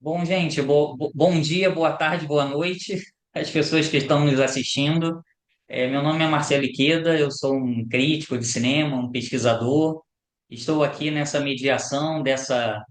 Bom, gente, bom dia, boa tarde, boa noite às pessoas que estão nos assistindo. Meu nome é Marcelo Iqueda, eu sou um crítico de cinema, um pesquisador. Estou aqui nessa mediação dessa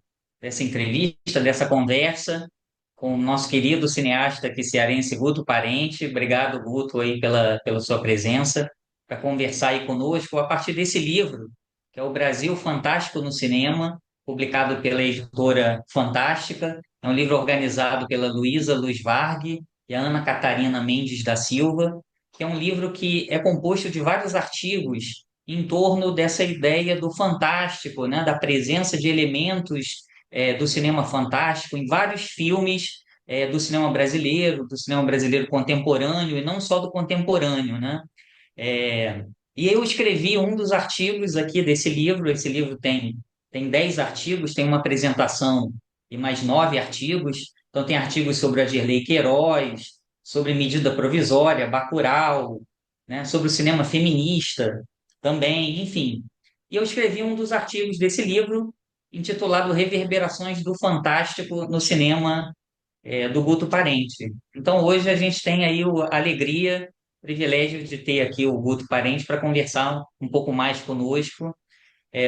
entrevista, dessa conversa com o nosso querido cineasta aqui cearense, Guto Parente. Obrigado, Guto, aí pela sua presença, para conversar aí conosco a partir desse livro, que é O Brasil Fantástico no Cinema, publicado pela editora Fantástica. É um livro organizado pela Luísa Luz Varg e a Ana Catarina Mendes da Silva, que é um livro que é composto de vários artigos em torno dessa ideia do fantástico, né, da presença de elementos do cinema fantástico em vários filmes do cinema brasileiro contemporâneo e não só do contemporâneo, né? É, e eu escrevi um dos artigos aqui desse livro. Esse livro tem 10 artigos, tem uma apresentação e mais 9 artigos. Então, tem artigos sobre a Gerlei Queiroz, sobre medida provisória, Bacurau, né, sobre o cinema feminista também, enfim. E eu escrevi um dos artigos desse livro, intitulado Reverberações do Fantástico no Cinema do Guto Parente. Então, hoje a gente tem aí a alegria, o privilégio de ter aqui o Guto Parente para conversar um pouco mais conosco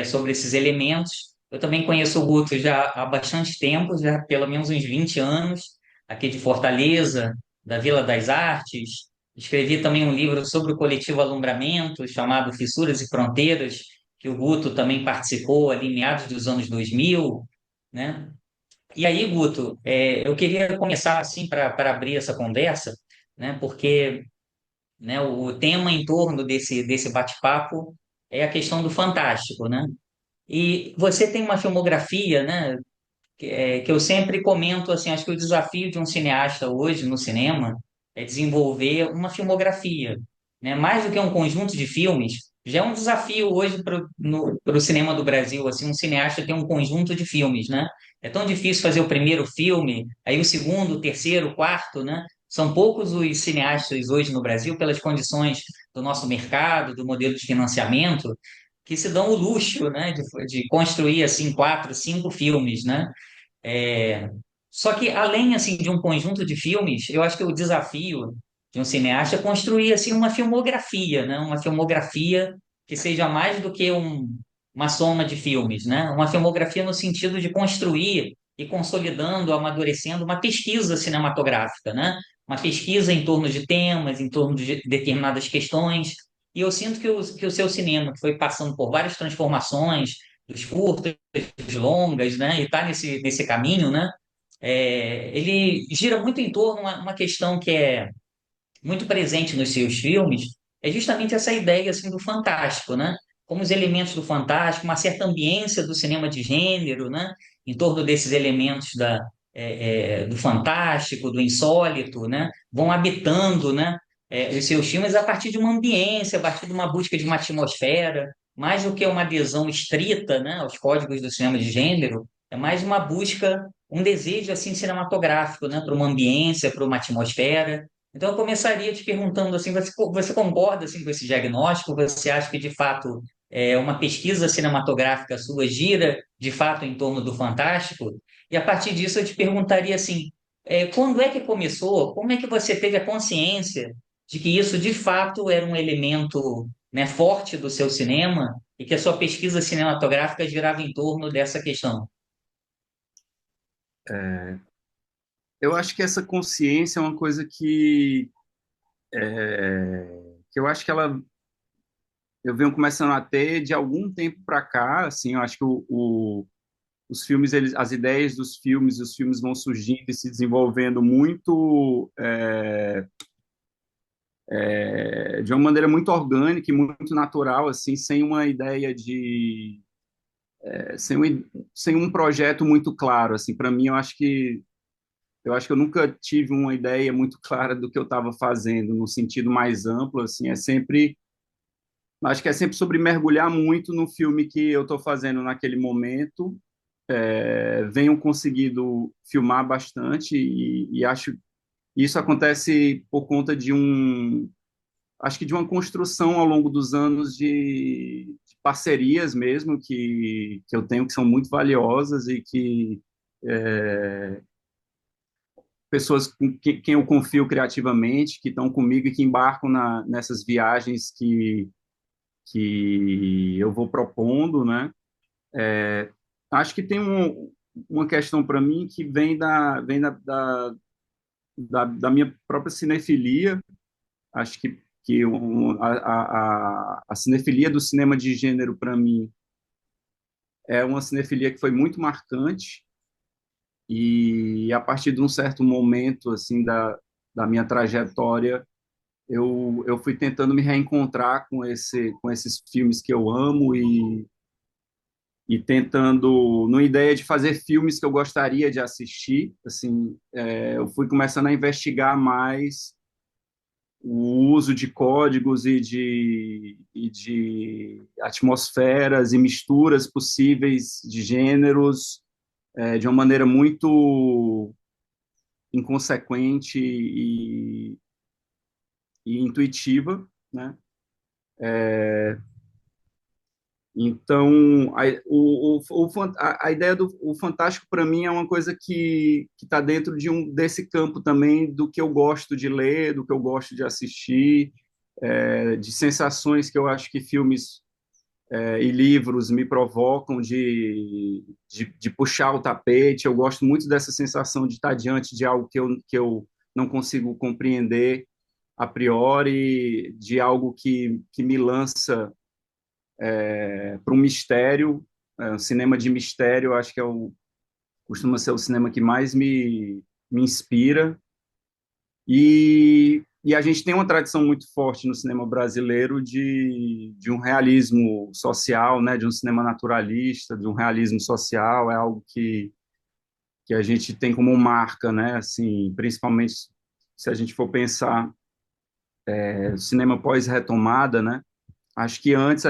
sobre esses elementos. Eu também conheço o Guto já há bastante tempo, já há pelo menos uns 20 anos, aqui de Fortaleza, da Vila das Artes. Escrevi também um livro sobre o coletivo Alumbramento, chamado Fissuras e Fronteiras, que o Guto também participou ali em meados dos anos 2000, né? E aí, Guto, eu queria começar assim para abrir essa conversa, né? Porque, né, o tema em torno desse bate-papo é a questão do fantástico, né? E você tem uma filmografia, né? Que eu sempre comento assim, acho que o desafio de um cineasta hoje no cinema é desenvolver uma filmografia, né? Mais do que um conjunto de filmes, já é um desafio hoje para o cinema do Brasil, assim, um cineasta ter um conjunto de filmes, né? É tão difícil fazer o primeiro filme, aí o segundo, o terceiro, o quarto, né? São poucos os cineastas hoje no Brasil, pelas condições do nosso mercado, do modelo de financiamento, que se dão o luxo, né, de construir assim quatro, cinco filmes, né? É, Só que além assim de um conjunto de filmes, eu acho que o desafio de um cineasta é construir assim uma filmografia, né? Uma filmografia que seja mais do que uma soma de filmes, né? Uma filmografia no sentido de construir e consolidando, amadurecendo uma pesquisa cinematográfica, né? Uma pesquisa em torno de temas, em torno de determinadas questões. E eu sinto que o seu cinema, que foi passando por várias transformações, dos curtas, longas, né? E está nesse caminho, né? Ele gira muito em torno de uma questão que é muito presente nos seus filmes, é justamente essa ideia assim do fantástico, né? Como os elementos do fantástico, uma certa ambiência do cinema de gênero, né? Em torno desses elementos do fantástico, do insólito, né? Vão habitando, né? Os seus filmes a partir de uma ambiência, a partir de uma busca de uma atmosfera, mais do que uma adesão estrita, né? Aos códigos do cinema de gênero, é mais uma busca, um desejo assim cinematográfico, né? Para uma ambiência, para uma atmosfera. Então, eu começaria te perguntando assim, você concorda assim com esse diagnóstico? Você acha que de fato uma pesquisa cinematográfica sua gira de fato em torno do fantástico? E a partir disso eu te perguntaria assim, quando é que começou? Como é que você teve a consciência de que isso de fato era um elemento, né, forte do seu cinema e que a sua pesquisa cinematográfica girava em torno dessa questão? Eu acho que essa consciência é uma coisa que eu acho que eu venho começando a ter de algum tempo para cá, assim, eu acho que os filmes, as ideias dos filmes, os filmes vão surgindo e se desenvolvendo muito de uma maneira muito orgânica e muito natural, assim, sem uma ideia sem um projeto muito claro, assim, para mim eu acho que eu nunca tive uma ideia muito clara do que eu estava fazendo no sentido mais amplo, assim, acho que é sempre sobre mergulhar muito no filme que eu estou fazendo naquele momento. Venho conseguido filmar bastante e acho que isso acontece por conta acho que de uma construção ao longo dos anos de parcerias mesmo que eu tenho que são muito valiosas e que pessoas com quem eu confio criativamente, que estão comigo e que embarcam nessas viagens que eu vou propondo, né? Acho que tem uma questão para mim que vem da minha própria cinefilia. Acho que a cinefilia do cinema de gênero, para mim, é uma cinefilia que foi muito marcante e a partir de um certo momento assim da minha trajetória, eu fui tentando me reencontrar com esses filmes que eu amo e tentando, numa ideia de fazer filmes que eu gostaria de assistir, assim, eu fui começando a investigar mais o uso de códigos e de atmosferas e misturas possíveis de gêneros, de uma maneira muito inconsequente e intuitiva, né? Então, a ideia do o fantástico para mim é uma coisa que está dentro desse campo também do que eu gosto de ler, do que eu gosto de assistir, de sensações que eu acho que filmes e livros me provocam de puxar o tapete. Eu gosto muito dessa sensação de estar diante de algo que eu não consigo compreender a priori, de algo que me lança para um mistério, um cinema de mistério. Eu acho que costuma ser o cinema que mais me inspira. E a gente tem uma tradição muito forte no cinema brasileiro de um realismo social, né, de um cinema naturalista, de um realismo social. É algo que a gente tem como marca, né, assim, principalmente se a gente for pensar o cinema pós-retomada, né. Acho que antes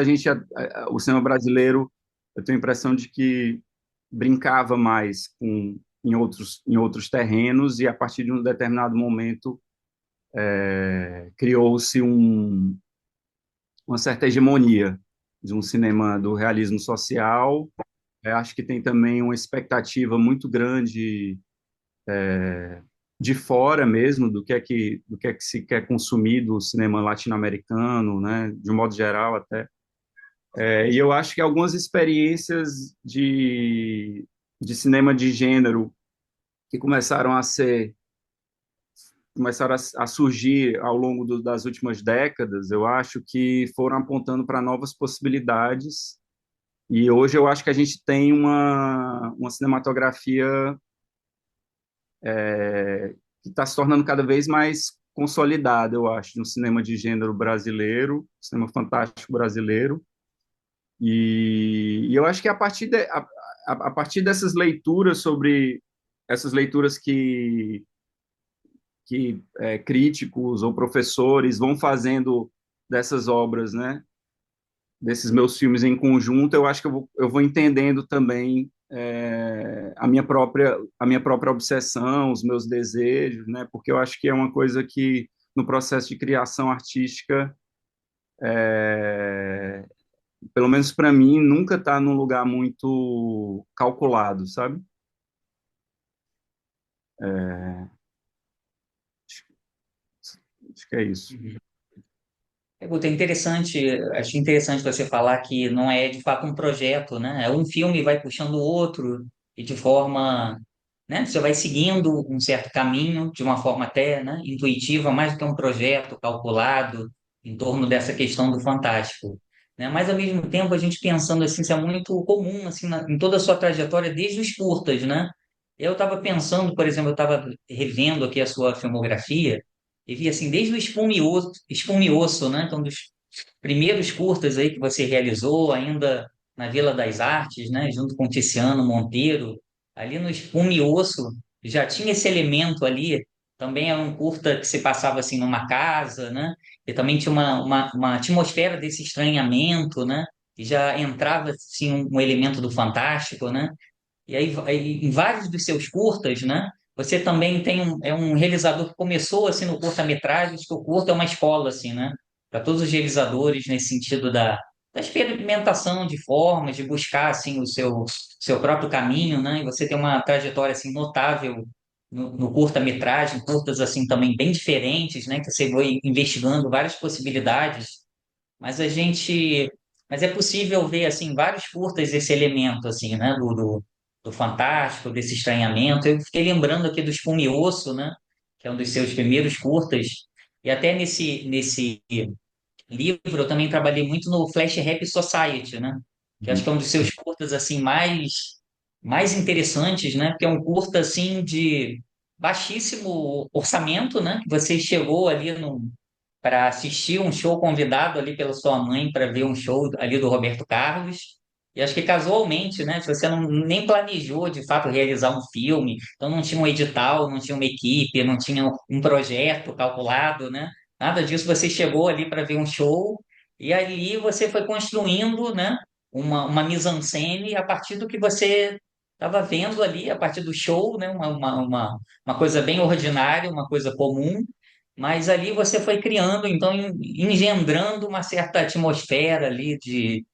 o cinema brasileiro, eu tenho a impressão de que brincava mais em outros terrenos e a partir de um determinado momento criou-se uma certa hegemonia de um cinema do realismo social. Acho que tem também uma expectativa muito grande de fora mesmo do que é que se quer consumir do cinema latino-americano, né, de um modo geral até. E eu acho que algumas experiências de cinema de gênero que começaram a surgir ao longo das últimas décadas, eu acho que foram apontando para novas possibilidades. E hoje eu acho que a gente tem uma cinematografia que está se tornando cada vez mais consolidada, eu acho, no cinema de gênero brasileiro, cinema fantástico brasileiro. E eu acho que a partir dessas leituras sobre essas leituras que críticos ou professores vão fazendo dessas obras, né, desses meus filmes em conjunto, eu acho que eu vou entendendo também a minha própria obsessão, os meus desejos, né, porque eu acho que é uma coisa que no processo de criação artística, pelo menos para mim, nunca está num lugar muito calculado, sabe? Acho que é isso. É, Guto, é interessante, acho interessante você falar que não é de fato um projeto, né? É um filme vai puxando o outro e de forma, né? Você vai seguindo um certo caminho de uma forma até, né, intuitiva, mais do que um projeto calculado em torno dessa questão do fantástico, né? Mas ao mesmo tempo a gente pensando assim, isso é muito comum assim em toda a sua trajetória desde os curtas, né? Eu estava pensando, por exemplo, eu estava revendo aqui a sua filmografia e vi assim, desde o Espumioso, né? Então, dos primeiros curtas aí que você realizou, ainda na Vila das Artes, né? Junto com Tiziano Monteiro, ali no Espumioso, já tinha esse elemento ali. Também era um curta que se passava assim numa casa, né? E também tinha uma atmosfera desse estranhamento, né? E já entrava assim um elemento do fantástico, né? E aí, em vários dos seus curtas, né? Você também é um realizador que começou assim no curta-metragem, que o curta é uma escola, assim, né? Para todos os realizadores nesse sentido da experimentação de formas, de buscar assim o seu próprio caminho, né? E você tem uma trajetória assim notável no curta-metragem, curtas assim também bem diferentes, né? Que você vai investigando várias possibilidades, mas a gente, mas é possível ver assim vários curtas esse elemento assim, né? Do fantástico, desse estranhamento. Eu fiquei lembrando aqui do Espuma e Osso, né? Que é um dos seus primeiros curtas. E até nesse livro eu também trabalhei muito no Flash Rap Society, né? Que acho que é um dos seus curtas assim mais interessantes, né? Porque é um curta assim de baixíssimo orçamento, né? Que você chegou ali para assistir um show convidado ali pela sua mãe para ver um show ali do Roberto Carlos. E acho que casualmente, né? Se você não nem planejou de fato realizar um filme, então não tinha um edital, não tinha uma equipe, não tinha um projeto calculado, né? Nada disso, você chegou ali para ver um show e ali você foi construindo, né? Uma mise-en-scène a partir do que você estava vendo ali, a partir do show, né? Uma coisa bem ordinária, uma coisa comum, mas ali você foi criando, então, engendrando uma certa atmosfera ali de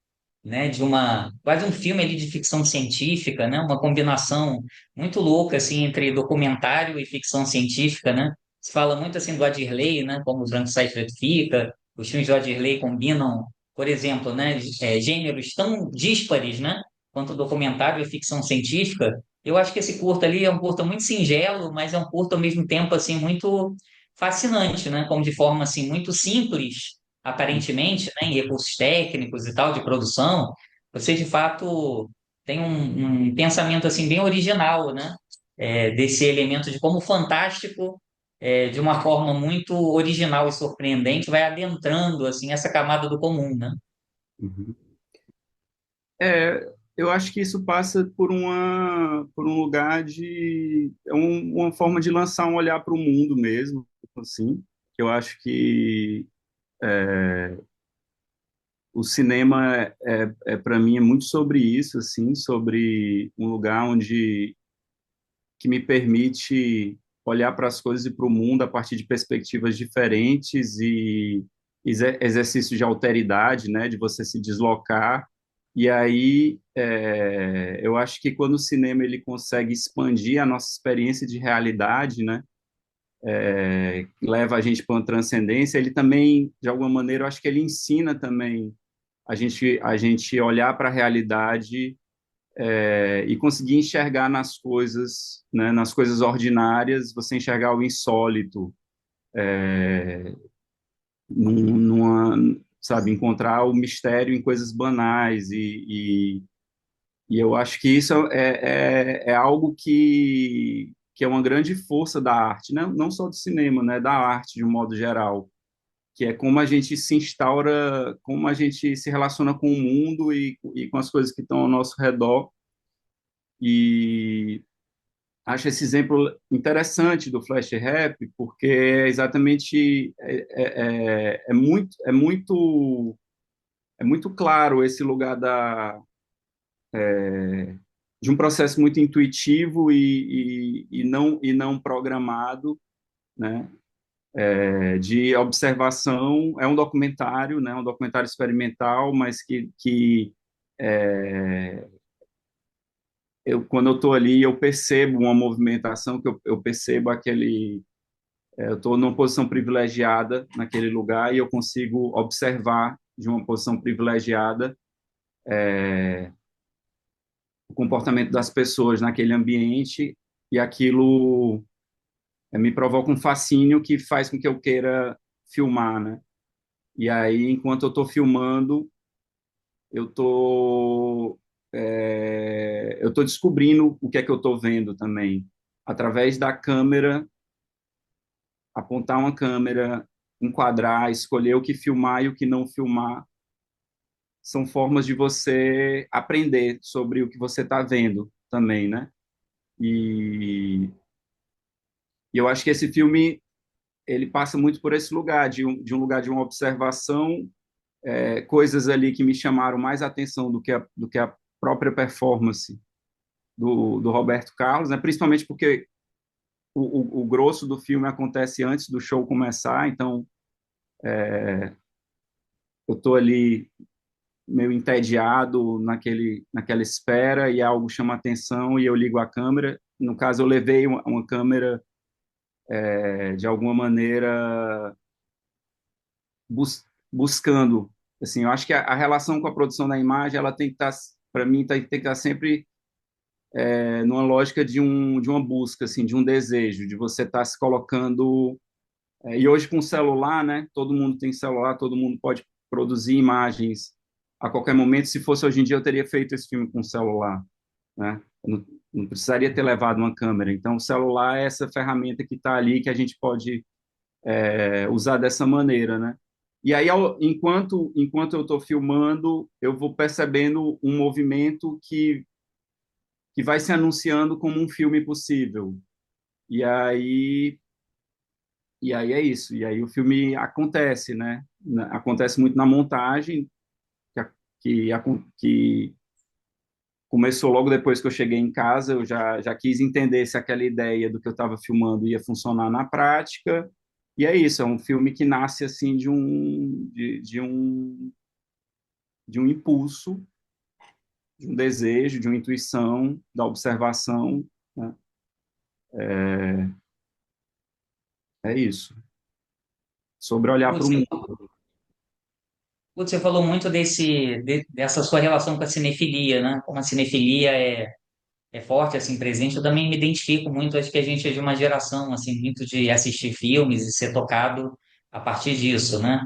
uma quase um filme ali de ficção científica, né? Uma combinação muito louca assim entre documentário e ficção científica, né? Se fala muito assim do Adirley, né? Como o Branco Sai Preto Fica, os filmes do Adirley combinam, por exemplo, né? Gêneros tão díspares, né? Quanto documentário e ficção científica. Eu acho que esse curta ali é um curta muito singelo, mas é um curta ao mesmo tempo assim muito fascinante, né? Como de forma assim muito simples aparentemente, né, em recursos técnicos e tal de produção, você de fato tem um pensamento assim bem original, né, desse elemento de como o fantástico, de uma forma muito original e surpreendente, vai adentrando assim essa camada do comum, né? Uhum. É, eu acho que isso passa por um lugar de uma forma de lançar um olhar para o mundo mesmo, assim. Eu acho que o cinema para mim é muito sobre isso, assim, sobre um lugar onde que me permite olhar para as coisas e para o mundo a partir de perspectivas diferentes e exercício de alteridade, né, de você se deslocar. E aí, eu acho que quando o cinema ele consegue expandir a nossa experiência de realidade, né, leva a gente para uma transcendência, ele também, de alguma maneira, eu acho que ele ensina também a gente olhar para a realidade e conseguir enxergar nas coisas, né, nas coisas ordinárias, você enxergar o insólito, numa, sabe, encontrar o mistério em coisas banais e eu acho que isso é algo que é uma grande força da arte, né? Não só do cinema, né? Da arte de um modo geral, que é como a gente se instaura, como a gente se relaciona com o mundo e com as coisas que estão ao nosso redor. E acho esse exemplo interessante do flash rap, porque é exatamente é muito claro esse lugar de um processo muito intuitivo e não programado, né? De observação. É um documentário, né? Um documentário experimental, mas que quando eu estou ali, eu percebo uma movimentação, que eu percebo eu estou numa posição privilegiada naquele lugar e eu consigo observar de uma posição privilegiada o comportamento das pessoas naquele ambiente e aquilo me provoca um fascínio que faz com que eu queira filmar, né? E aí, enquanto eu estou filmando, eu tô descobrindo o que é que eu estou vendo também através da câmera, apontar uma câmera, enquadrar, escolher o que filmar e o que não filmar, são formas de você aprender sobre o que você está vendo também, né? E, e eu acho que esse filme ele passa muito por esse lugar de um lugar de uma observação, coisas ali que me chamaram mais atenção do que a própria performance do Roberto Carlos, né? Principalmente porque o grosso do filme acontece antes do show começar, então eu estou ali meio entediado naquela espera e algo chama atenção e eu ligo a câmera no caso, eu levei uma câmera, de alguma maneira, buscando, assim, eu acho que a relação com a produção da imagem, ela tem que estar, para mim, tem que estar sempre numa lógica de uma busca, assim, de um desejo, de você estar se colocando. E hoje com o celular, né? Todo mundo tem celular, todo mundo pode produzir imagens a qualquer momento. Se fosse hoje em dia, eu teria feito esse filme com o celular, né? Eu não precisaria ter levado uma câmera. Então, o celular é essa ferramenta que está ali que a gente pode usar dessa maneira, né? E aí, enquanto eu estou filmando, eu vou percebendo um movimento que vai se anunciando como um filme possível. E aí E aí é isso. E aí o filme acontece, né? Acontece muito na montagem, que começou logo depois que eu cheguei em casa. Eu já quis entender se aquela ideia do que eu estava filmando ia funcionar na prática. E é isso. É um filme que nasce assim de um impulso, de um desejo, de uma intuição, da observação, né? É isso. Sobre olhar para o Você, mundo. você falou muito dessa sua relação com a cinefilia, né? Como a cinefilia é forte, assim, presente. Eu também me identifico muito, acho que a gente é de uma geração, assim, muito de assistir filmes e ser tocado a partir disso, né?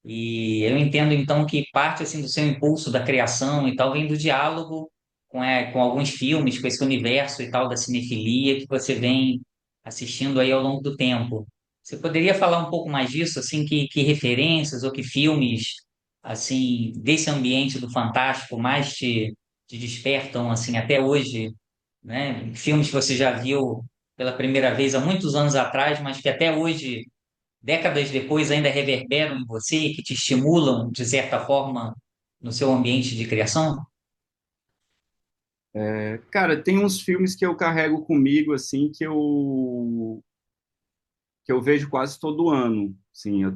E eu entendo, então, que parte, assim, do seu impulso da criação e tal vem do diálogo com alguns filmes, com esse universo e tal da cinefilia que você vem assistindo aí ao longo do tempo. Você poderia falar um pouco mais disso, assim, que referências ou que filmes, assim, desse ambiente do fantástico mais te despertam, assim, até hoje, né? Filmes que você já viu pela primeira vez há muitos anos atrás, mas que até hoje, décadas depois, ainda reverberam em você, que te estimulam, de certa forma, no seu ambiente de criação? Cara, tem uns filmes que eu carrego comigo, assim, que eu vejo quase todo ano. Sim, eu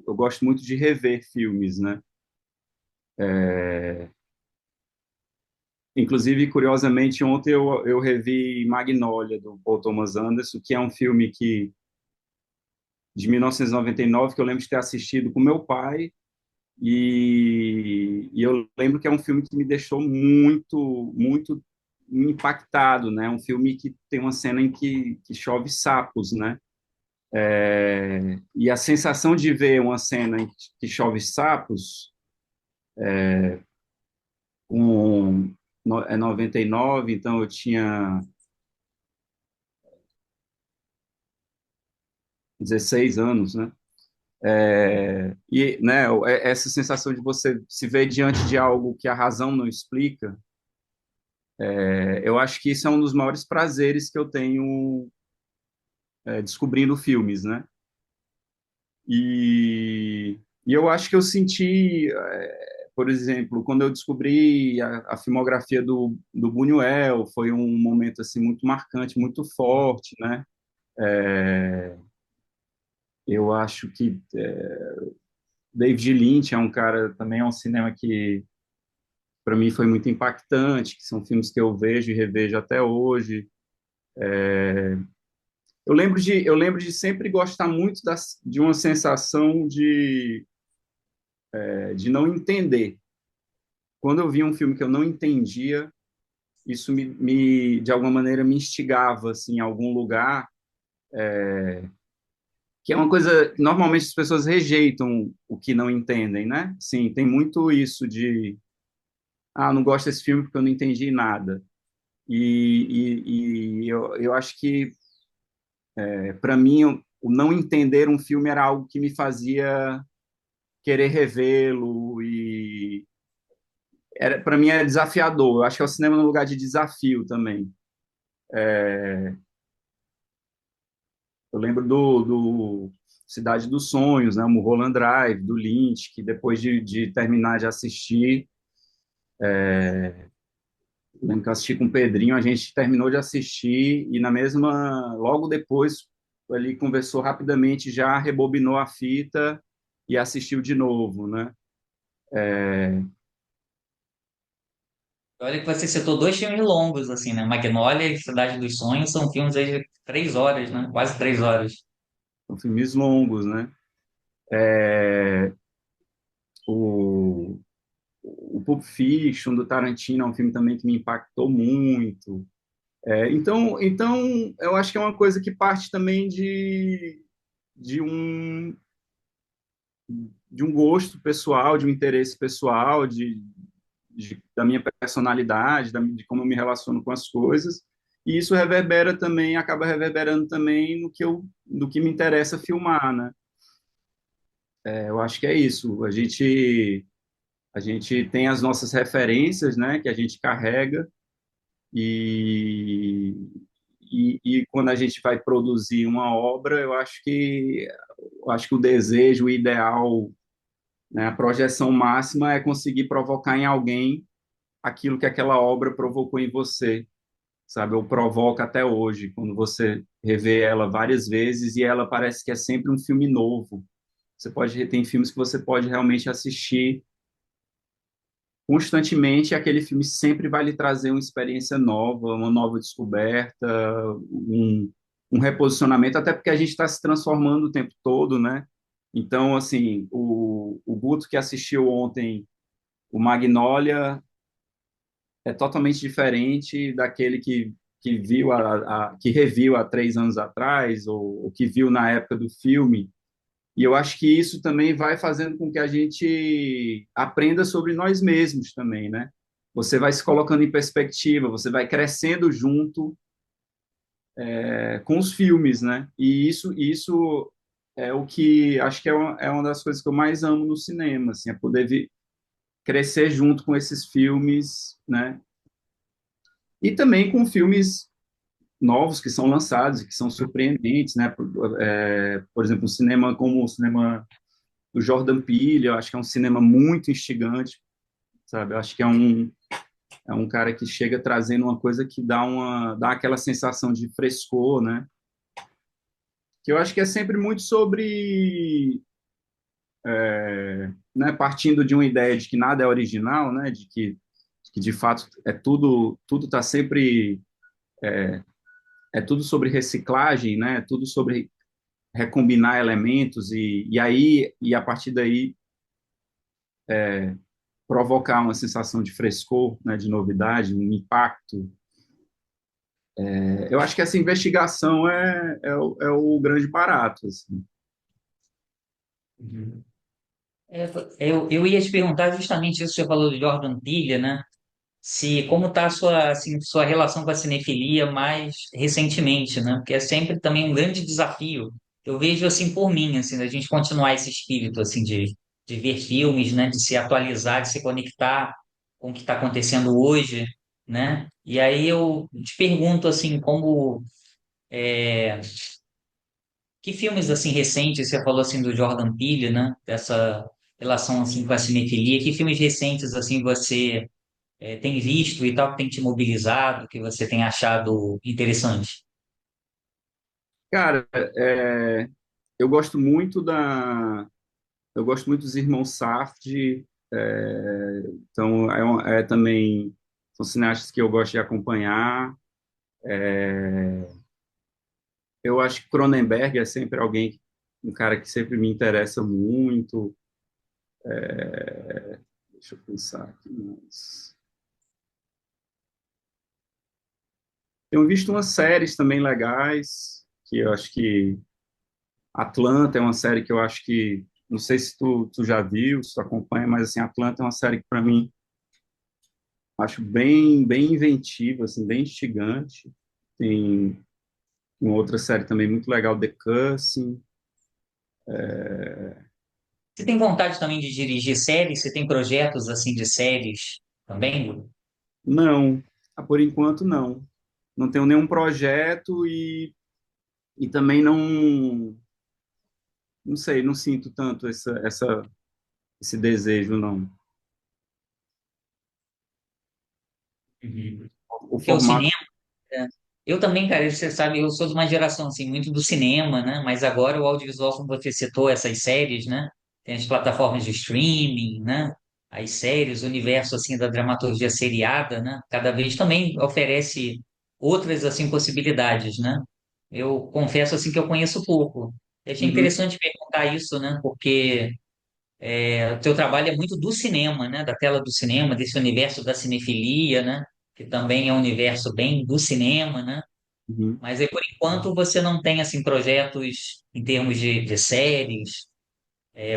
gosto muito de rever filmes, né? Inclusive, curiosamente, ontem eu revi Magnolia, do Paul Thomas Anderson, que é um filme de 1999, que eu lembro de ter assistido com meu pai, e eu lembro que é um filme que me deixou muito impactado, né? Um filme que tem uma cena em que chove sapos, né? E a sensação de ver uma cena em que chove sapos, é 99, então eu tinha 16 anos, né? E né, essa sensação de você se ver diante de algo que a razão não explica, eu acho que isso é um dos maiores prazeres que eu tenho descobrindo filmes, né? E eu acho que eu senti, por exemplo, quando eu descobri a filmografia do Buñuel, foi um momento assim muito marcante, muito forte, né? Eu acho que David Lynch é um cara, também é um cinema que para mim foi muito impactante, que são filmes que eu vejo e revejo até hoje. Eu lembro de sempre gostar muito de uma sensação de não entender. Quando eu via um filme que eu não entendia, isso de alguma maneira me instigava assim em algum lugar, que é uma coisa normalmente as pessoas rejeitam o que não entendem, né? Sim, tem muito isso de não gosto desse filme porque eu não entendi nada. Eu acho que para mim o não entender um filme era algo que me fazia querer revê-lo e era para mim é desafiador. Eu acho que é o cinema no lugar de desafio também. Eu lembro do Cidade dos Sonhos, né? O Mulholland Drive, do Lynch, que depois de terminar de assistir, eu lembro que eu assisti com o Pedrinho, a gente terminou de assistir e na mesma, logo depois, ele conversou rapidamente, já rebobinou a fita e assistiu de novo, né? Olha que você citou dois filmes longos, assim, né? Magnolia e Cidade dos Sonhos são filmes aí de 3 horas, né? Quase 3 horas. São filmes longos, né? É, o, o Pulp Fiction do Tarantino é um filme também que me impactou muito. Então, eu acho que é uma coisa que parte também de um, de um gosto pessoal, de um interesse pessoal, da minha personalidade, de como eu me relaciono com as coisas. E isso reverbera também, acaba reverberando também no que me interessa filmar, né? Eu acho que é isso. A gente tem as nossas referências, né, que a gente carrega e, e quando a gente vai produzir uma obra, eu acho que o desejo, o ideal, né, a projeção máxima é conseguir provocar em alguém aquilo que aquela obra provocou em você, sabe? Ou provoca até hoje, quando você revê ela várias vezes e ela parece que é sempre um filme novo. Tem filmes que você pode realmente assistir constantemente, e aquele filme sempre vai lhe trazer uma experiência nova, uma nova descoberta, um, um reposicionamento, até porque a gente está se transformando o tempo todo, né? Então, assim, o Guto que assistiu ontem o Magnolia é totalmente diferente daquele que viu que reviu há 3 anos atrás ou que viu na época do filme. E eu acho que isso também vai fazendo com que a gente aprenda sobre nós mesmos também, né? Você vai se colocando em perspectiva, você vai crescendo junto com os filmes, né? E isso é o que acho que é uma das coisas que eu mais amo no cinema, assim, é poder crescer junto com esses filmes, né? E também com filmes novos que são lançados e que são surpreendentes, né? Por exemplo, um cinema como o cinema do Jordan Peele, eu acho que é um cinema muito instigante, sabe? Eu acho que é um cara que chega trazendo uma coisa que dá aquela sensação de frescor, né? Que eu acho que é sempre muito sobre, né? Partindo de uma ideia de que nada é original, né? De que de fato tudo está sempre é tudo sobre reciclagem, né? É tudo sobre recombinar elementos e a partir daí provocar uma sensação de frescor, né, de novidade, um impacto. Eu acho que essa investigação é o grande barato. Assim. Uhum. Eu ia te perguntar justamente isso que você falou do Jordan Peele, né? Se como está a sua, assim, sua relação com a cinefilia mais recentemente, né? Porque é sempre também um grande desafio. Eu vejo assim por mim, assim, da gente continuar esse espírito assim de ver filmes, né? De se atualizar, de se conectar com o que está acontecendo hoje, né? E aí eu te pergunto assim, como que filmes assim recentes, você falou assim do Jordan Peele, né? Dessa relação assim com a cinefilia, que filmes recentes assim você tem visto e tal, que tem te mobilizado, que você tem achado interessante? Cara, eu gosto muito eu gosto muito dos irmãos Safdie, então também são cineastas que eu gosto de acompanhar. Eu acho que Cronenberg é sempre um cara que sempre me interessa muito. Deixa eu pensar aqui. Tenho visto umas séries também legais, que eu acho que Atlanta é uma série que eu acho que, não sei se tu já viu, se tu acompanha, mas assim, Atlanta é uma série que para mim acho bem inventiva, assim, bem instigante. Tem uma outra série também muito legal, The Cursing. Você tem vontade também de dirigir séries? Você tem projetos assim de séries também? Não, por enquanto não. Não tenho nenhum projeto e também não sei, não sinto tanto esse desejo, não. Uhum. O Porque o formato cinema, né? Eu também, cara, você sabe, eu sou de uma geração assim muito do cinema, né? Mas agora o audiovisual, como você citou, essas séries, né? Tem as plataformas de streaming, né? as séries, o universo assim da dramaturgia seriada, né? Cada vez também oferece outras assim possibilidades, né? Eu confesso assim que eu conheço pouco. Eu achei Uhum, interessante perguntar isso, né? Porque o teu trabalho é muito do cinema, né? Da tela do cinema, desse universo da cinefilia, né? Que também é um universo bem do cinema, né? uhum. Mas aí, por enquanto, você não tem assim projetos em termos de séries,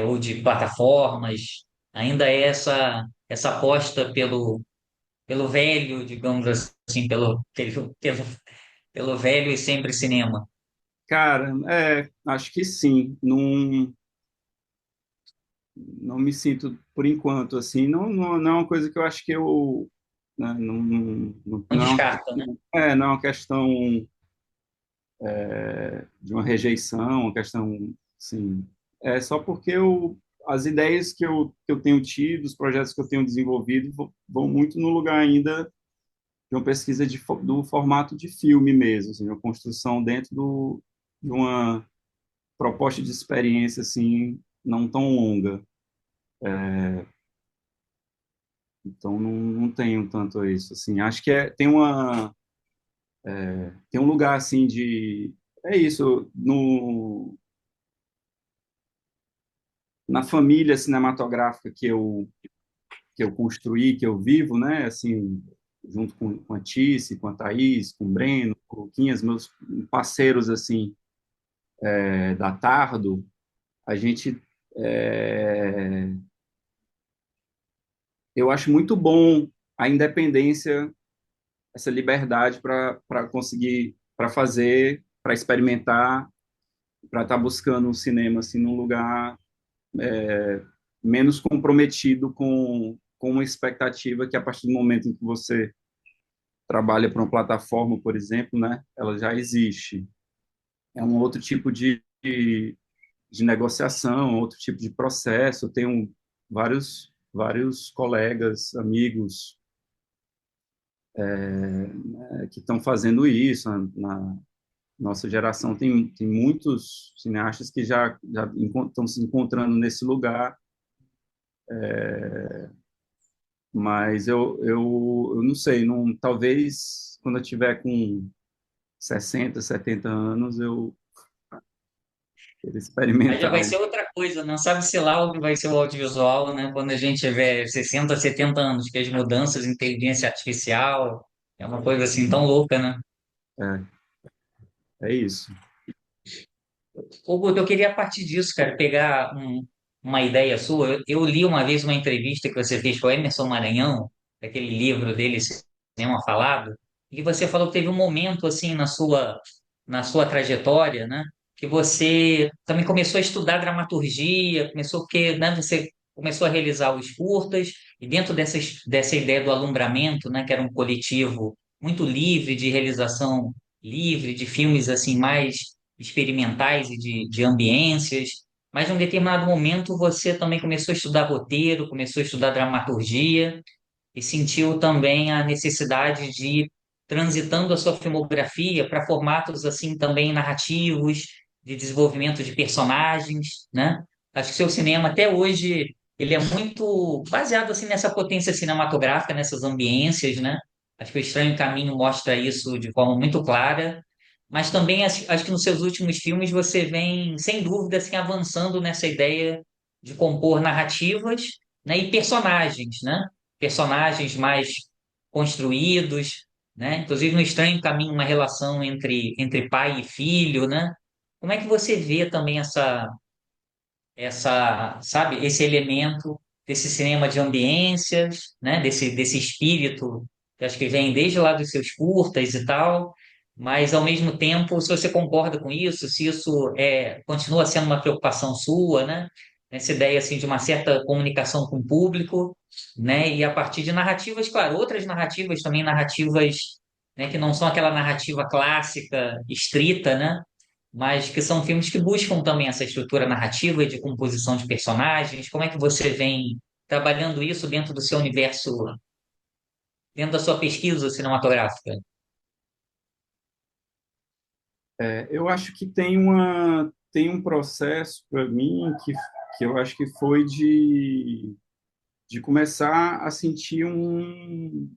ou de plataformas. Ainda é essa aposta pelo velho, digamos assim, pelo velho e sempre cinema. Cara, acho que sim. Não, não me sinto, por enquanto, assim, não é uma coisa que eu acho que eu, né, Não não é uma descarta, né? questão, não é uma questão de uma rejeição, uma questão, assim, é só porque as ideias que eu tenho tido, os projetos que eu tenho desenvolvido vão muito no lugar ainda de uma pesquisa do formato de filme mesmo, assim, uma construção dentro de uma proposta de experiência, assim, não tão longa. Então, não tenho tanto isso, assim. Acho que tem um lugar, assim, de... É isso, no, na família cinematográfica que eu construí, que eu vivo, né, assim, junto com a Tice, com a Thaís, com o Breno, com o Luquinhas, meus parceiros, assim, da Tardo, a gente... é, eu acho muito bom a independência, essa liberdade para conseguir, para fazer, para experimentar, para estar buscando um cinema assim num lugar menos comprometido com uma expectativa que a partir do momento em que você trabalha para uma plataforma, por exemplo, né, ela já existe. É um outro tipo de negociação, outro tipo de processo. Eu tenho vários colegas, amigos que estão fazendo isso. Na nossa geração tem muitos cineastas que já estão se encontrando nesse lugar, mas eu não sei, não, talvez quando eu tiver com 60, 70 anos eu queira Aí já experimentar vai ser outra coisa, não sabe se lá o que vai ser o audiovisual, né? Quando a gente tiver 60, 70 anos, que as mudanças em inteligência artificial é uma coisa assim tão louca, né? é, é isso. Ô, Guto, eu queria a partir disso, cara, pegar uma ideia sua. Eu li uma vez uma entrevista que você fez com o Emerson Maranhão, aquele livro dele, Cinema Falado, e você falou que teve um momento assim na sua trajetória, né, que você também começou a estudar dramaturgia, começou porque, né, você começou a realizar os curtas e dentro dessa ideia do alumbramento, né, que era um coletivo muito livre de realização livre de filmes assim mais experimentais e de ambiências, mas em um determinado momento você também começou a estudar roteiro, começou a estudar dramaturgia e sentiu também a necessidade de ir transitando a sua filmografia para formatos assim também narrativos, de desenvolvimento de personagens, né? Acho que seu cinema até hoje ele é muito baseado assim nessa potência cinematográfica, nessas ambiências, né? Acho que o Estranho Caminho mostra isso de forma muito clara, mas também acho que nos seus últimos filmes você vem, sem dúvida, assim, avançando nessa ideia de compor narrativas, né, e personagens, né? Personagens mais construídos, né? Inclusive no Estranho Caminho, uma relação entre pai e filho, né? Como é que você vê também sabe, esse elemento desse cinema de ambiências, né? Desse espírito que acho que vem desde lá dos seus curtas e tal, mas ao mesmo tempo, se você concorda com isso, se isso continua sendo uma preocupação sua, né? Essa ideia assim de uma certa comunicação com o público, né? E a partir de narrativas, claro, outras narrativas também narrativas, né? Que não são aquela narrativa clássica, estrita, né? Mas que são filmes que buscam também essa estrutura narrativa e de composição de personagens. Como é que você vem trabalhando isso dentro do seu universo, dentro da sua pesquisa cinematográfica? Eu acho que tem um processo para mim que eu acho que foi de começar a sentir um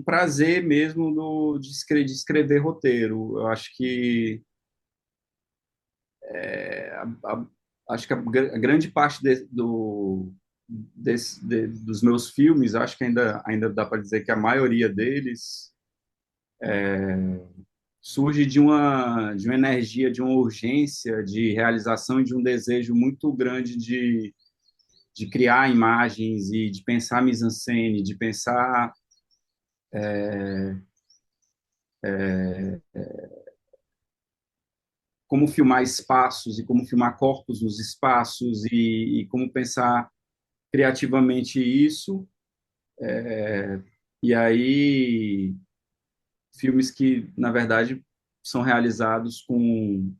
prazer mesmo de escrever roteiro. Eu acho que a, acho que a grande parte dos meus filmes, acho que ainda dá para dizer que a maioria deles surge de uma energia, de uma urgência de realização e de um desejo muito grande de criar imagens e de pensar mise-en-scène, de pensar como filmar espaços e como filmar corpos nos espaços e como pensar criativamente isso. E aí, filmes que, na verdade, são realizados com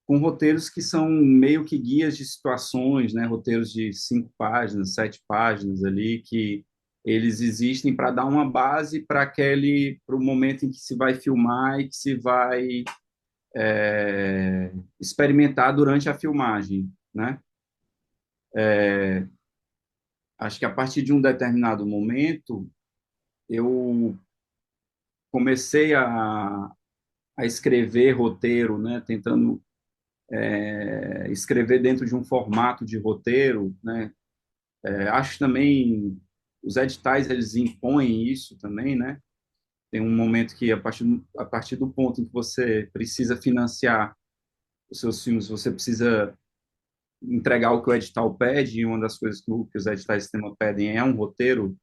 roteiros que são meio que guias de situações, né? Roteiros de 5 páginas, 7 páginas ali, que eles existem para dar uma base para o momento em que se vai filmar e que se vai experimentar durante a filmagem, né? Acho que a partir de um determinado momento eu comecei a escrever roteiro, né? Tentando escrever dentro de um formato de roteiro, né? Acho também os editais eles impõem isso também, né? Tem um momento que a partir do ponto em que você precisa financiar os seus filmes, você precisa entregar o que o edital pede, e uma das coisas que os editais de sistema pedem é um roteiro.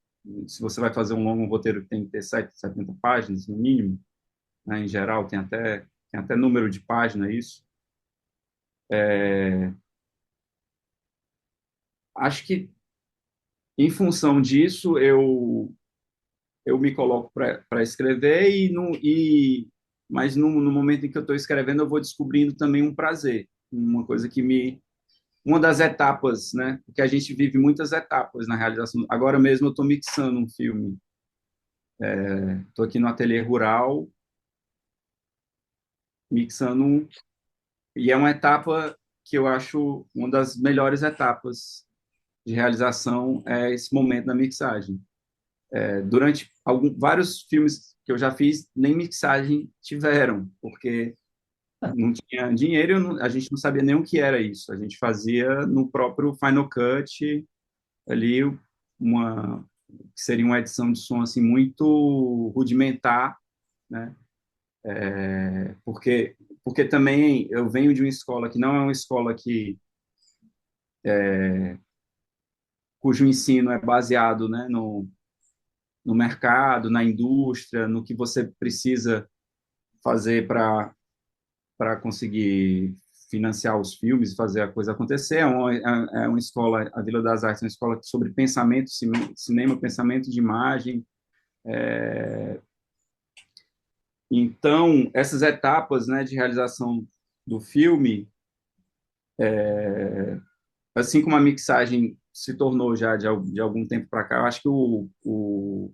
Se você vai fazer um longo roteiro, tem que ter 70 páginas, no mínimo, né? Em geral, tem até número de página isso. Acho que, em função disso, eu me coloco para escrever mas no momento em que eu estou escrevendo eu vou descobrindo também um prazer, uma coisa que me uma das etapas, né? Porque a gente vive muitas etapas na realização. Agora mesmo eu estou mixando um filme, estou aqui no ateliê rural mixando e é uma etapa que eu acho uma das melhores etapas de realização é esse momento da mixagem. Durante vários filmes que eu já fiz, nem mixagem tiveram, porque não tinha dinheiro, a gente não sabia nem o que era isso. A gente fazia no próprio Final Cut ali uma que seria uma edição de som assim muito rudimentar, né? Porque também eu venho de uma escola que não é uma escola cujo ensino é baseado, né, no mercado, na indústria, no que você precisa fazer para conseguir financiar os filmes e fazer a coisa acontecer. É uma escola, a Vila das Artes é uma escola sobre pensamento, cinema, pensamento de imagem. Então, essas etapas, né, de realização do filme, assim como a mixagem se tornou já de algum tempo para cá, eu acho que o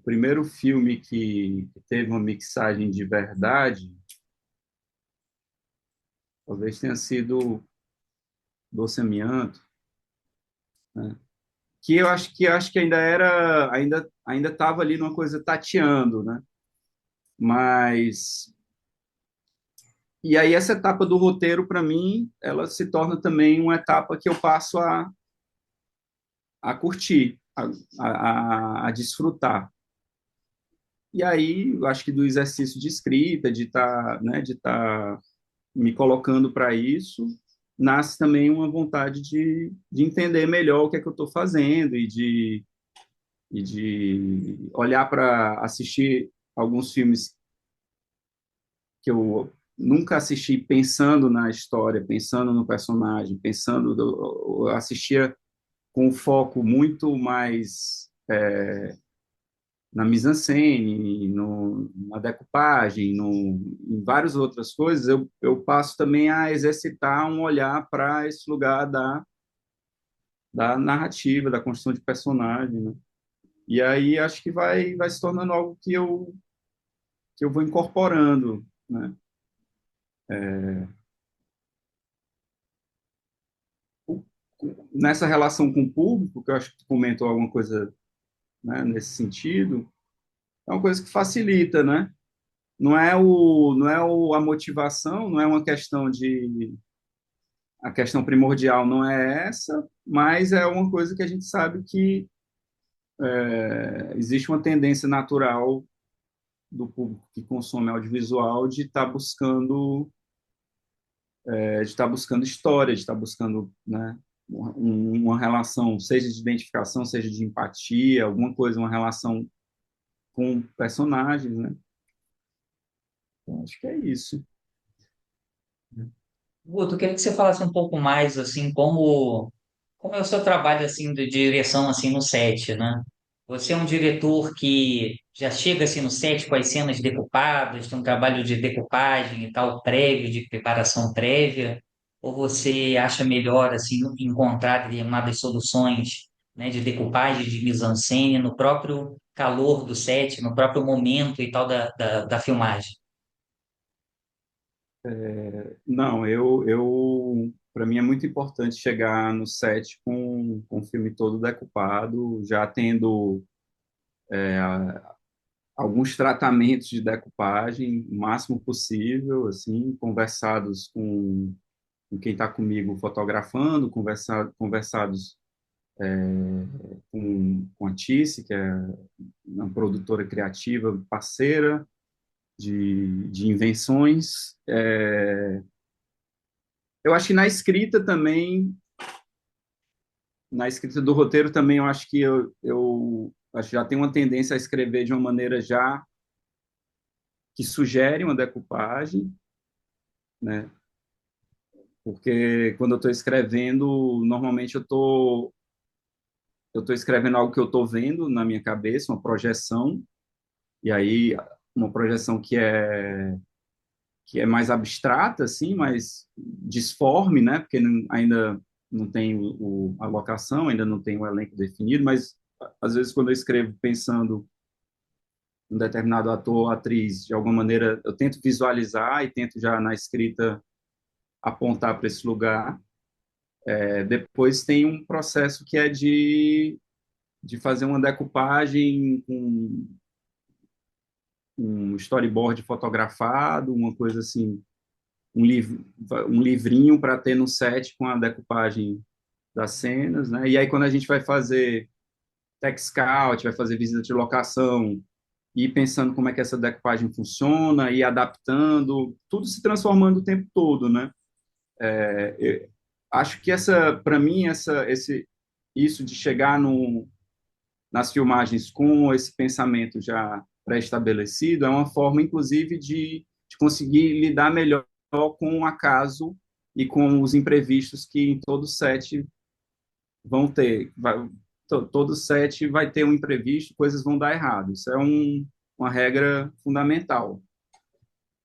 primeiro filme que teve uma mixagem de verdade, talvez tenha sido Doce Amianto, né? Que eu acho que ainda estava ali numa coisa tateando, né? Mas e aí essa etapa do roteiro para mim, ela se torna também uma etapa que eu passo a curtir, a desfrutar. E aí, eu acho que do exercício de escrita, de estar, né, de estar me colocando para isso, nasce também uma vontade de entender melhor o que é que eu estou fazendo e de olhar para assistir alguns filmes que eu nunca assisti pensando na história, pensando no personagem, eu assistia com um foco muito mais na mise-en-scène, na decupagem, em várias outras coisas, eu passo também a exercitar um olhar para esse lugar da narrativa, da construção de personagem, né? E aí acho que vai se tornando algo que eu vou incorporando, né? nessa relação com o público, que eu acho que tu comentou alguma coisa, né, nesse sentido, é uma coisa que facilita, né? A motivação, não é uma questão de a questão primordial não é essa, mas é uma coisa que a gente sabe que existe uma tendência natural do público que consome audiovisual de estar buscando história, de estar buscando, né, uma relação, seja de identificação, seja de empatia, alguma coisa, uma relação com personagens, né? Então, acho que é isso. Guto, eu queria que você falasse um pouco mais, assim, como é o seu trabalho, assim, de direção, assim, no set, né? Você é um diretor que já chega, assim, no set com as cenas decupadas, tem um trabalho de decupagem e tal, prévio, de preparação prévia, ou você acha melhor, assim, encontrar determinadas soluções, né, de decupagem, de mise-en-scène, no próprio calor do set, no próprio momento e tal da filmagem? Não, para mim é muito importante chegar no set com o filme todo decupado, já tendo alguns tratamentos de decupagem, o máximo possível, assim, conversados com quem está comigo fotografando, conversados com a Tice, que é uma produtora criativa parceira de invenções. Eu acho que na escrita do roteiro também, eu acho que eu acho que já tenho uma tendência a escrever de uma maneira já que sugere uma decupagem, né? Porque quando eu estou escrevendo, normalmente eu estou escrevendo algo que eu estou vendo na minha cabeça, uma projeção, e aí uma projeção que é mais abstrata, assim, mais disforme, né? Porque ainda não tem a locação, ainda não tem o elenco definido, mas às vezes quando eu escrevo pensando um determinado ator ou atriz, de alguma maneira eu tento visualizar e tento já na escrita apontar para esse lugar. Depois tem um processo que é de fazer uma decupagem com um storyboard fotografado, uma coisa assim, um livrinho para ter no set com a decupagem das cenas, né? E aí quando a gente vai fazer tech scout, vai fazer visita de locação, e pensando como é que essa decupagem funciona, e adaptando, tudo se transformando o tempo todo, né? Eu acho que para mim, isso de chegar nas filmagens com esse pensamento já pré-estabelecido é uma forma, inclusive, de conseguir lidar melhor com o acaso e com os imprevistos que em todo set vão ter. Todo set vai ter um imprevisto, coisas vão dar errado. Isso é uma regra fundamental.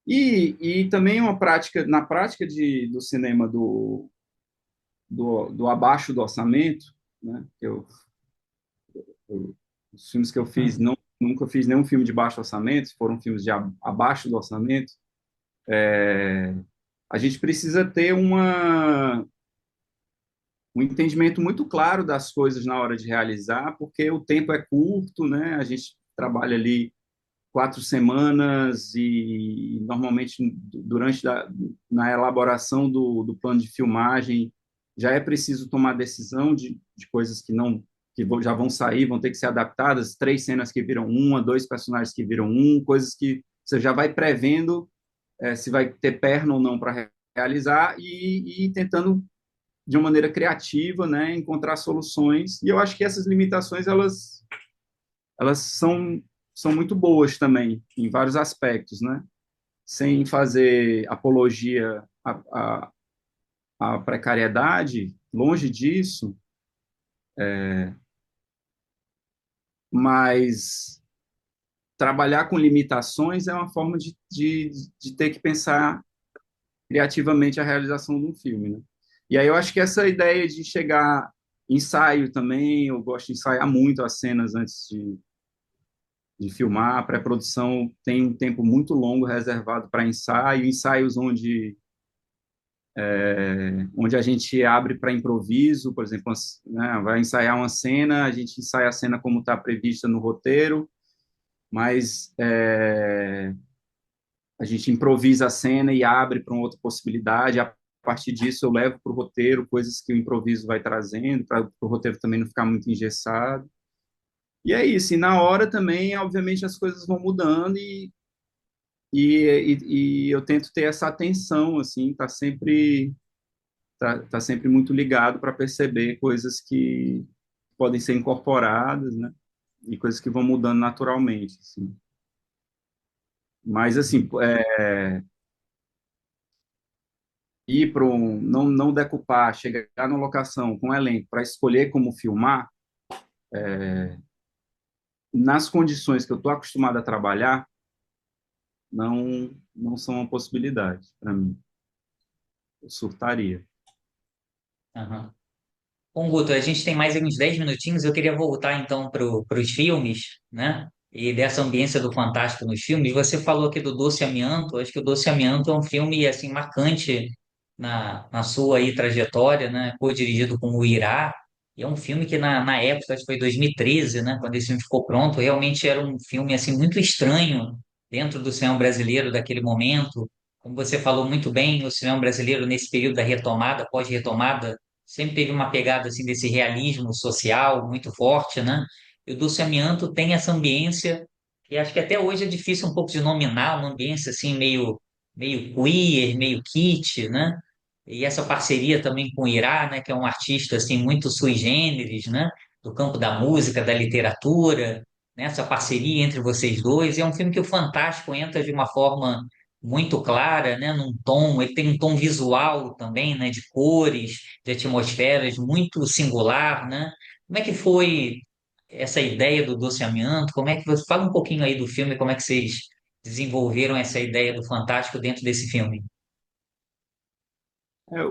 E também uma prática, na prática do cinema do abaixo do orçamento, né? Os filmes que eu fiz, Hum. nunca fiz nenhum filme de baixo orçamento, foram filmes de abaixo do orçamento. A gente precisa ter um entendimento muito claro das coisas na hora de realizar, porque o tempo é curto, né? A gente trabalha ali 4 semanas e normalmente na elaboração do plano de filmagem já é preciso tomar decisão de coisas já vão sair, vão ter que ser adaptadas, 3 cenas que viram uma, 2 personagens que viram um, coisas que você já vai prevendo se vai ter perna ou não para realizar e tentando de uma maneira criativa, né, encontrar soluções. E eu acho que essas limitações elas são muito boas também em vários aspectos, né? Sem fazer apologia à precariedade, longe disso, mas trabalhar com limitações é uma forma de ter que pensar criativamente a realização de um filme, né? E aí eu acho que essa ideia de chegar ensaio também, eu gosto de ensaiar muito as cenas antes de filmar. A pré-produção tem um tempo muito longo reservado para ensaio, ensaios onde onde a gente abre para improviso, por exemplo, né, vai ensaiar uma cena, a gente ensaia a cena como está prevista no roteiro, mas a gente improvisa a cena e abre para uma outra possibilidade. A partir disso, eu levo para o roteiro coisas que o improviso vai trazendo, para o roteiro também não ficar muito engessado. E é isso. E na hora também, obviamente, as coisas vão mudando e eu tento ter essa atenção, assim, tá sempre muito ligado para perceber coisas que podem ser incorporadas, né? E coisas que vão mudando naturalmente, assim. Mas, assim, ir para não decupar, chegar na locação com o elenco para escolher como filmar, nas condições que eu estou acostumado a trabalhar, não são uma possibilidade para mim. Eu surtaria. Aham. Bom, Guto, a gente tem mais uns 10 minutinhos. Eu queria voltar então para os filmes, né? E dessa ambiência do fantástico nos filmes. Você falou aqui do Doce Amianto. Acho que o Doce Amianto é um filme assim marcante na sua aí, trajetória, né? Co-dirigido com o Irá. E é um filme que na época, acho que foi 2013, né? Quando esse filme ficou pronto, realmente era um filme assim muito estranho dentro do cinema brasileiro daquele momento. Como você falou muito bem, o cinema brasileiro nesse período da retomada, pós-retomada sempre teve uma pegada assim desse realismo social muito forte, né? E o Dulce Amianto tem essa ambiência que acho que até hoje é difícil um pouco de nominar, uma ambiência assim meio queer, meio kitsch, né? E essa parceria também com o Irá, né, que é um artista assim muito sui generis, né, do campo da música, da literatura, né, essa parceria entre vocês dois, é um filme que o Fantástico entra de uma forma muito clara, né, num tom, ele tem um tom visual também, né, de cores, de atmosferas muito singular, né? Como é que foi essa ideia do Doce Amianto? Como é que você fala um pouquinho aí do filme, como é que vocês desenvolveram essa ideia do Fantástico dentro desse filme?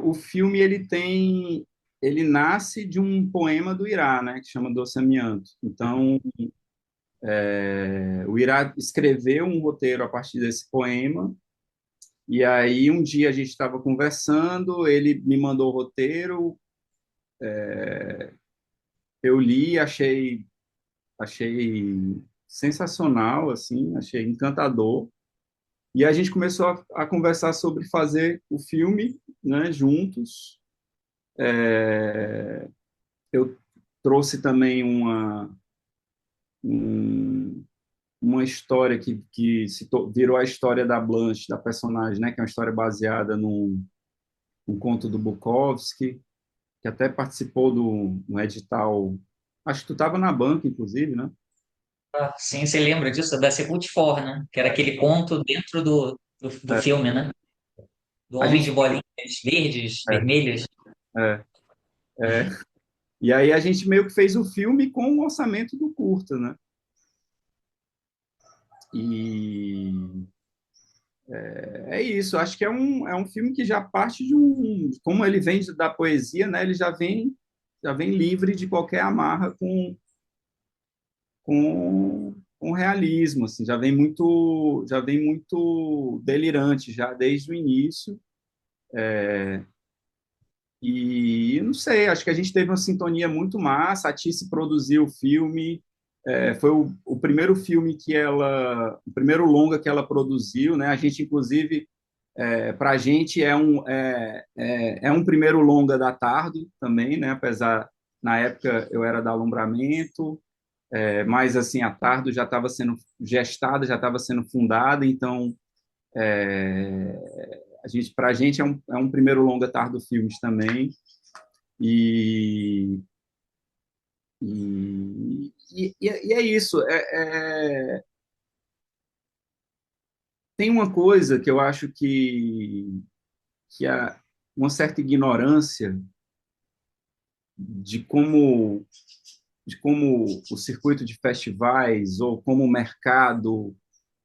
O filme ele nasce de um poema do Irá, né, que chama Doce Amianto. Então, o Irá escreveu um roteiro a partir desse poema. E aí um dia a gente estava conversando, ele me mandou o roteiro, eu li, achei sensacional, assim, achei encantador. E a gente começou a conversar sobre fazer o filme, né, juntos. Eu trouxe também um, uma história que virou a história da Blanche, da personagem, né, que é uma história baseada num conto do Bukowski, que até participou do edital. Acho que tu estava na banca, inclusive, né? Ah, sim, você lembra disso? Da Sepultura, né? Que era aquele conto dentro do É, filme, né? Do a homem de gente. bolinhas verdes, É, vermelhas. é, é. E aí a gente meio que fez o filme com o orçamento do curta, né? E é isso. Acho que é um filme que já parte de um. Como ele vem da poesia, né? Ele já vem livre de qualquer amarra com realismo, assim. Já vem muito delirante, já desde o início. E não sei, acho que a gente teve uma sintonia muito massa. A Tice produziu o filme, foi o primeiro filme o primeiro longa que ela produziu, né? A gente, inclusive, para a gente é um primeiro longa da Tardo também, né? Apesar, na época eu era da Alumbramento, mas assim, a Tardo já estava sendo gestada, já estava sendo fundada, então para a gente é um primeiro longa Tardo Filmes também. E, e é isso. Tem uma coisa que eu acho que há uma certa ignorância de como, de como o circuito de festivais ou como o mercado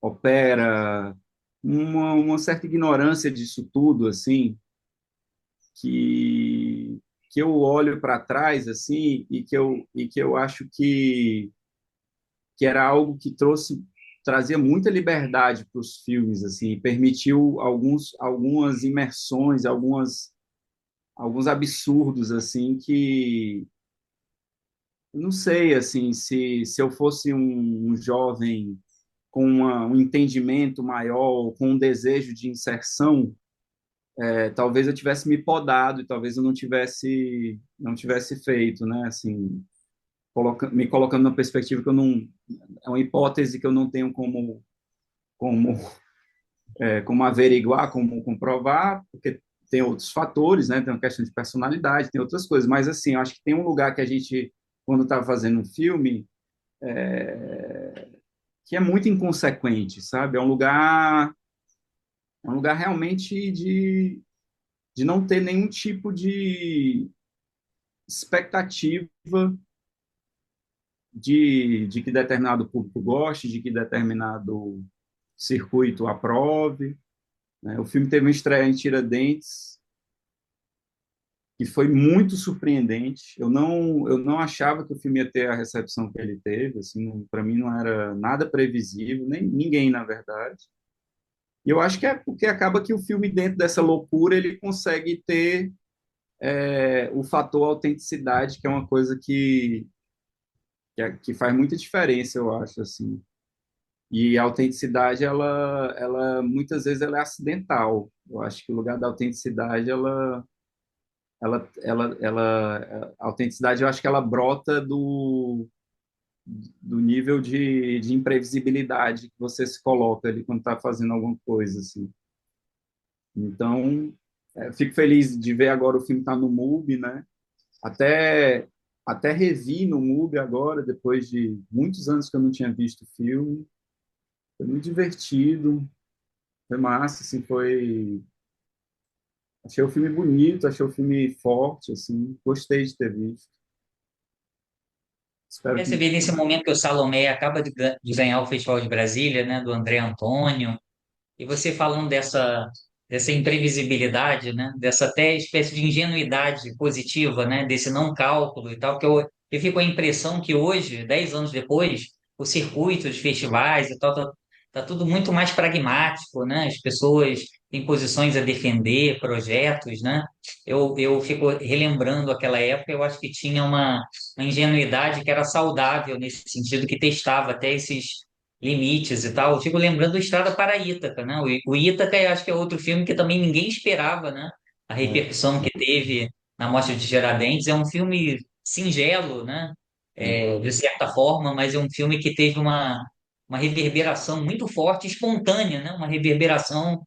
opera, uma certa ignorância disso tudo, assim, que, que eu olho para trás assim e que eu acho que era algo que trazia muita liberdade para os filmes, assim, permitiu algumas imersões, algumas alguns absurdos assim que eu não sei assim se eu fosse um jovem com um entendimento maior, com um desejo de inserção, talvez eu tivesse me podado e talvez eu não tivesse feito, né? Assim, me colocando na perspectiva que eu não é uma hipótese que eu não tenho como como averiguar, como comprovar, porque tem outros fatores, né? Tem uma questão de personalidade, tem outras coisas, mas assim, eu acho que tem um lugar que a gente, quando está fazendo um filme, que é muito inconsequente, sabe? É um lugar realmente de não ter nenhum tipo de expectativa de que determinado público goste, de que determinado circuito aprove, né? O filme teve uma estreia em Tiradentes, que foi muito surpreendente. Eu não achava que o filme ia ter a recepção que ele teve, assim, para mim não era nada previsível, nem ninguém, na verdade. E eu acho que é porque acaba que o filme, dentro dessa loucura, ele consegue ter o fator autenticidade, que é uma coisa que faz muita diferença, eu acho, assim. E a autenticidade, ela muitas vezes ela é acidental. Eu acho que o lugar da autenticidade, a autenticidade, eu acho que ela brota do nível de imprevisibilidade que você se coloca ali quando está fazendo alguma coisa, assim. Então, fico feliz de ver agora o filme estar no MUBI, né? Até, até revi no MUBI agora, depois de muitos anos que eu não tinha visto o filme. Foi muito divertido, foi massa, assim, foi... Achei o filme bonito, achei o filme forte, assim, gostei de ter visto. Espero Você vê que... nesse momento que o Salomé acaba de ganhar o Festival de Brasília, né, do André Antônio, e você falando dessa imprevisibilidade, né, dessa até espécie de ingenuidade positiva, né, desse não cálculo e tal, que eu fico com a impressão que hoje, 10 anos depois, o circuito de festivais e tal, tá tudo muito mais pragmático, né, as pessoas têm posições a defender, projetos, né, eu fico relembrando aquela época, eu acho que tinha uma ingenuidade que era saudável nesse sentido, que testava até esses limites e tal. Eu fico lembrando do Estrada para Ítaca, né? O Ítaca, eu acho que é outro filme que também ninguém esperava, né? A repercussão que teve na Mostra de Tiradentes. É um filme singelo, né? De certa forma, mas é um filme que teve uma reverberação muito forte, espontânea, né? Uma reverberação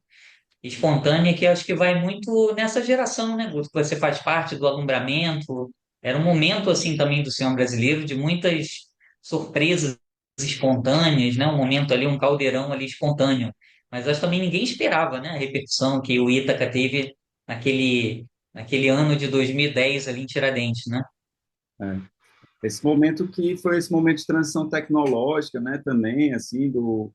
espontânea que eu acho que vai muito nessa geração, né, Guto? Que você faz parte do alumbramento. Era um momento, assim, também do cinema brasileiro de muitas surpresas espontâneas, né? Um momento ali, um caldeirão ali espontâneo. Mas acho que também ninguém esperava, né? A repercussão que o Ítaca teve naquele ano de 2010 ali em Tiradentes, né? é, esse momento que foi esse momento de transição tecnológica, né, também, assim, do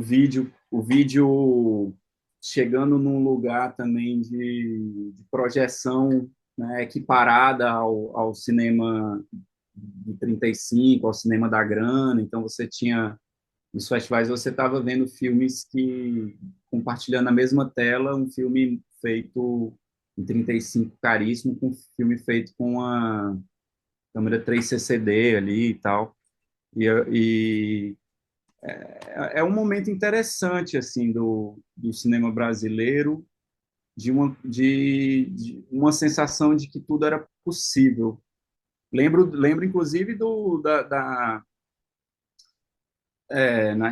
vídeo, o vídeo chegando num lugar também de projeção, né, equiparada ao cinema de 35, ao cinema da grana. Então você tinha nos festivais, você estava vendo filmes que compartilhando a mesma tela, um filme feito em 35 caríssimo, com um filme feito com a câmera 3 CCD ali e tal. E é um momento interessante assim do cinema brasileiro, de uma sensação de que tudo era possível. Lembro inclusive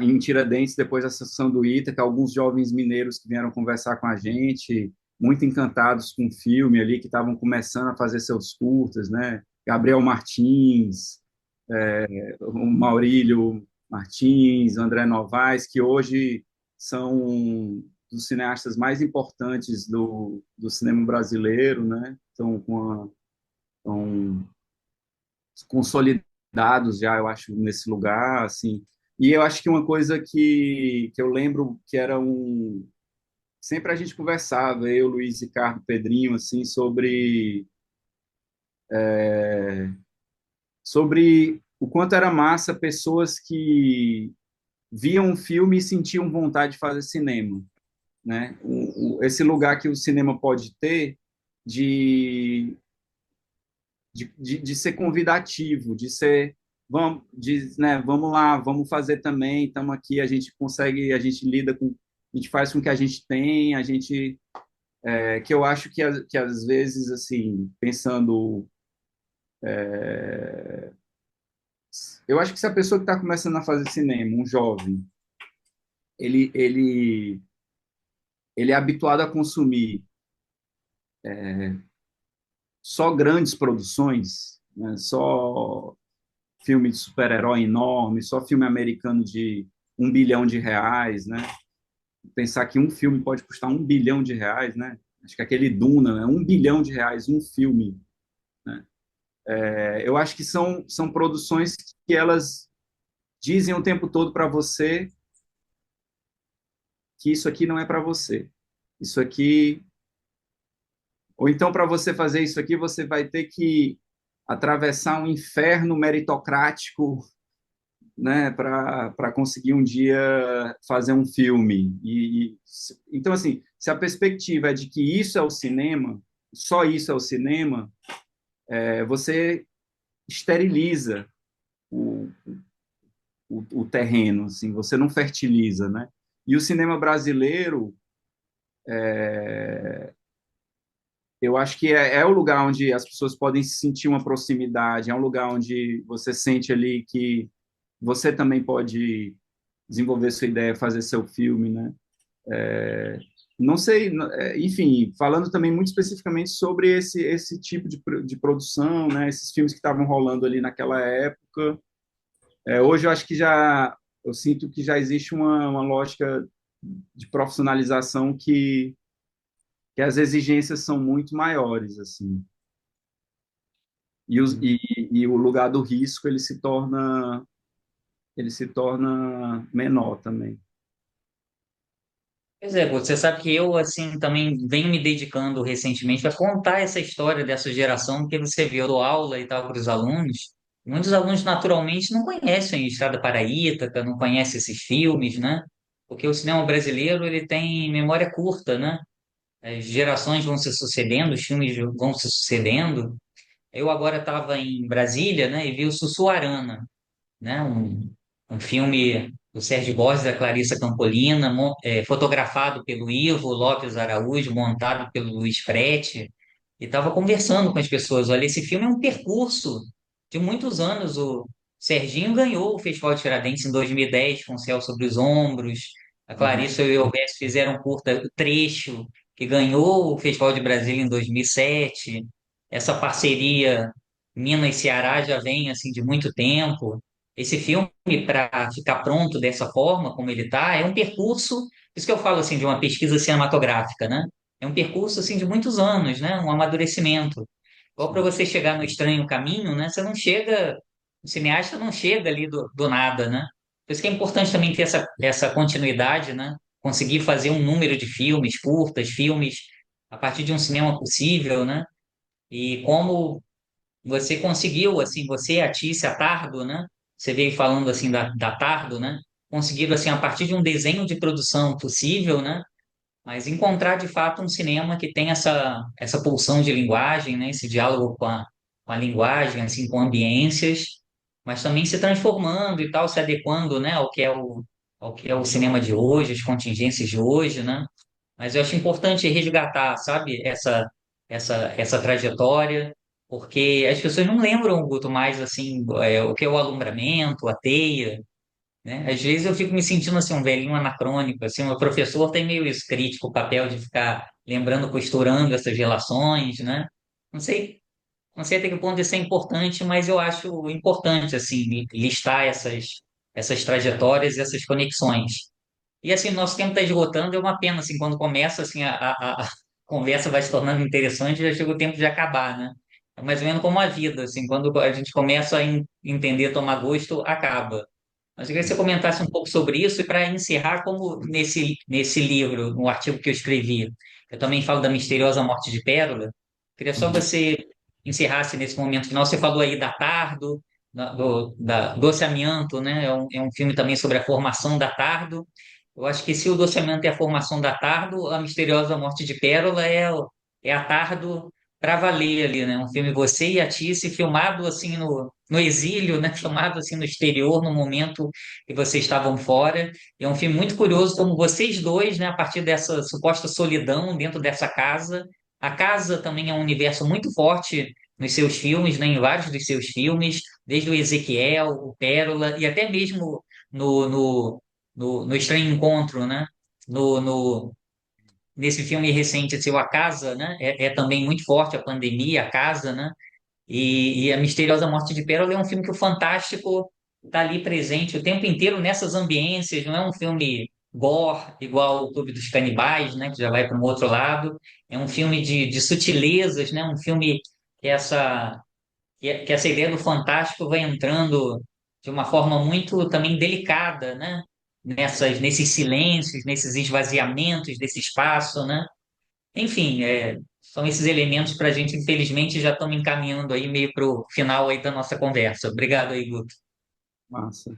em Tiradentes, depois da sessão do Ítaca, alguns jovens mineiros que vieram conversar com a gente, muito encantados com o filme ali, que estavam começando a fazer seus curtas, né? Gabriel Martins, o Maurílio Martins, André Novaes, que hoje são dos cineastas mais importantes do cinema brasileiro, né? Estão consolidados já, eu acho, nesse lugar, assim. E eu acho que uma coisa que eu lembro que era um... Sempre a gente conversava, eu, Luiz, Ricardo, Pedrinho, assim, sobre o quanto era massa pessoas que viam um filme e sentiam vontade de fazer cinema, né? Esse lugar que o cinema pode ter, de, de ser convidativo, de ser vamos lá, vamos fazer também, estamos aqui, a gente consegue, a gente lida com, a gente faz com o que a gente tem, a gente que eu acho que às vezes assim, pensando, eu acho que se a pessoa que está começando a fazer cinema, um jovem, ele ele ele é habituado a consumir só grandes produções, né? Só filme de super-herói enorme, só filme americano de R$ 1 bilhão, né? Pensar que um filme pode custar R$ 1 bilhão, né? Acho que aquele Duna, né? R$ 1 bilhão, um filme, né? Eu acho que são produções que elas dizem o tempo todo para você que isso aqui não é para você. Isso aqui, ou então para você fazer isso aqui, você vai ter que atravessar um inferno meritocrático, né, para conseguir um dia fazer um filme. Então, assim, se a perspectiva é de que isso é o cinema, só isso é o cinema, você esteriliza o, o terreno, assim, você não fertiliza, né? E o cinema brasileiro, eu acho que é o lugar onde as pessoas podem sentir uma proximidade, é um lugar onde você sente ali que você também pode desenvolver sua ideia, fazer seu filme, né? Não sei, enfim, falando também muito especificamente sobre esse tipo de produção, né? Esses filmes que estavam rolando ali naquela época. Hoje eu acho que eu sinto que já existe uma lógica de profissionalização que as exigências são muito maiores, assim. E o lugar do risco ele se torna menor também. Pois é, você sabe que eu, assim, também venho me dedicando recentemente a contar essa história dessa geração, porque você viu, eu dou aula e tal para os alunos. Muitos alunos, naturalmente, não conhecem Estrada para Ítaca, não conhecem esses filmes, né? Porque o cinema brasileiro, ele tem memória curta, né? As gerações vão se sucedendo, os filmes vão se sucedendo. Eu agora estava em Brasília, né, e vi o Sussuarana, né? Um filme do Sérgio Borges e da Clarissa Campolina, fotografado pelo Ivo Lopes Araújo, montado pelo Luiz Frete, e estava conversando com as pessoas. Olha, esse filme é um percurso de muitos anos. O Serginho ganhou o Festival de Tiradentes em 2010 com o Céu sobre os Ombros. A Uhum. Clarissa e o Elvésio fizeram um curta Trecho, que ganhou o Festival de Brasília em 2007. Essa parceria Minas e Ceará já vem assim de muito tempo. Esse filme, para ficar pronto dessa forma, como ele está, é um percurso, isso que eu falo assim, de uma pesquisa cinematográfica, né? É um percurso assim de muitos anos, né? Um amadurecimento. Igual para Sim. você chegar no estranho caminho, né? Você não chega, o cineasta não chega ali do nada, né? Por isso que é importante também ter essa continuidade, né? Conseguir fazer um número de filmes, curtas, filmes, a partir de um cinema possível, né? E como você conseguiu, assim, você, a Tícia, a Tardo, né? Você veio falando, assim, da Tardo, né? Conseguiram, assim, a partir de um desenho de produção possível, né? Mas encontrar, de fato, um cinema que tem essa pulsão de linguagem, né? Esse diálogo com a linguagem, assim, com ambiências, mas também se transformando e tal, se adequando, né? Ao que é o cinema de hoje, as contingências de hoje, né? Mas eu acho importante resgatar, sabe, essa trajetória, porque as pessoas não lembram, Guto, mais assim, o que é o alumbramento, a teia, né? Às vezes eu fico me sentindo assim, um velhinho anacrônico, assim, o professor tem meio isso, crítico, o papel de ficar lembrando, costurando essas relações, né? Não sei, não sei até que ponto isso é importante, mas eu acho importante, assim, listar essas trajetórias, essas conexões. E assim, nosso tempo está esgotando, é uma pena, assim, quando começa, assim, a conversa vai se tornando interessante, já chega o tempo de acabar, né? É mais ou menos como a vida, assim, quando a gente começa a entender, tomar gosto, acaba. Mas eu queria que você comentasse um pouco sobre isso e para encerrar, como nesse livro, no artigo que eu escrevi, eu também falo da misteriosa morte de Pérola, queria só Uhum. você encerrasse nesse momento final. Você falou aí da Tardo, Doce Amianto, né? É um filme também sobre a formação da Tardo. Eu acho que se o Doce Amianto é a formação da Tardo, a misteriosa morte de Pérola é a Tardo para valer ali, né? Um filme você e a Tice filmado assim no exílio, né? Filmado assim no exterior, no momento que vocês estavam fora. E é um filme muito curioso como vocês dois, né? A partir dessa suposta solidão dentro dessa casa. A casa também é um universo muito forte nos seus filmes, né? Em vários dos seus filmes, desde o Ezequiel, o Pérola e até mesmo no, no, no Estranho Encontro, né? No nesse filme recente, seu A Casa, né? É também muito forte a pandemia, a casa, né? E A Misteriosa Morte de Pérola é um filme que o Fantástico está ali presente o tempo inteiro nessas ambiências, não é um filme gore, igual o Clube dos Canibais, né? Que já vai para um outro lado. É um filme de sutilezas, né? Um filme que que essa ideia do fantástico vai entrando de uma forma muito também delicada, né? Nesses silêncios, nesses esvaziamentos desse espaço, né? Enfim, são esses elementos para a gente, infelizmente, já estamos encaminhando aí meio para o final aí da nossa conversa. Obrigado aí, Guto. Massa.